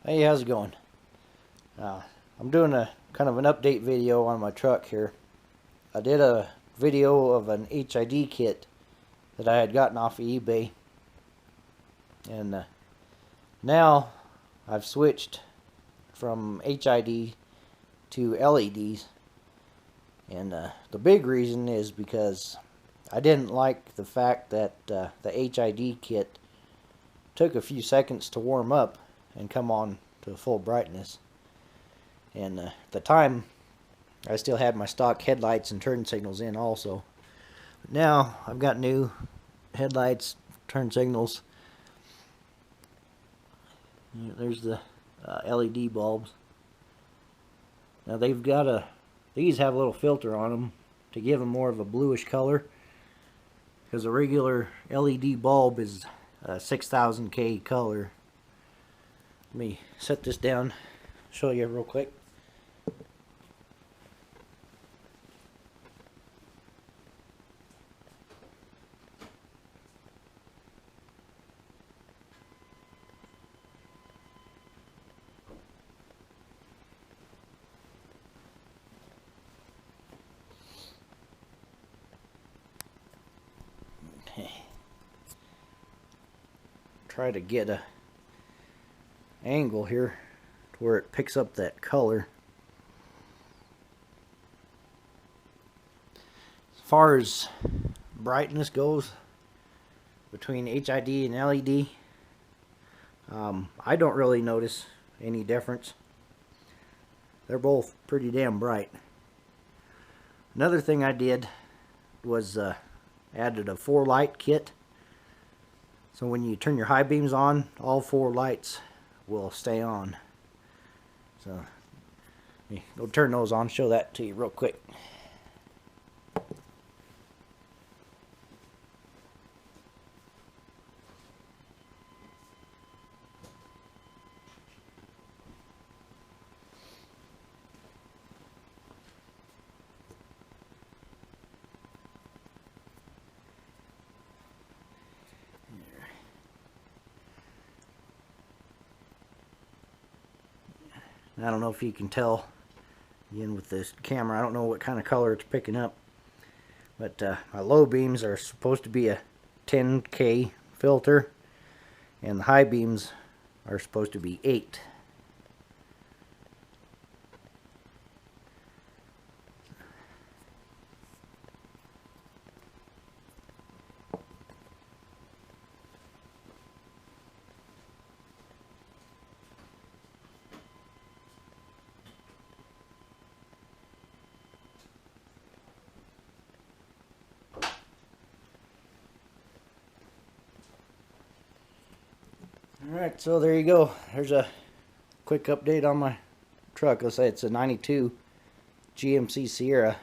Hey, how's it going? I'm doing a kind of an update video on my truck here. I did a video of an HID kit that I had gotten off of eBay, and now I've switched from HID to LEDs, and the big reason is because I didn't like the fact that the HID kit took a few seconds to warm up and come on to full brightness. And at the time, I still had my stock headlights and turn signals in also. But now I've got new headlights, turn signals. There's the LED bulbs. Now these have a little filter on them to give them more of a bluish color, because a regular LED bulb is a 6000K color. Let me set this down, show you real quick. Okay. Try to get a angle here to where it picks up that color. As far as brightness goes between HID and LED, I don't really notice any difference. They're both pretty damn bright. Another thing I did was added a 4-light kit. So when you turn your high beams on, all 4 lights will stay on. So let me go turn those on, show that to you real quick. I don't know if you can tell again with this camera. I don't know what kind of color it's picking up, but my low beams are supposed to be a 10K filter, and the high beams are supposed to be 8. Alright, so there you go. There's a quick update on my truck. Let's say it's a 92 GMC Sierra.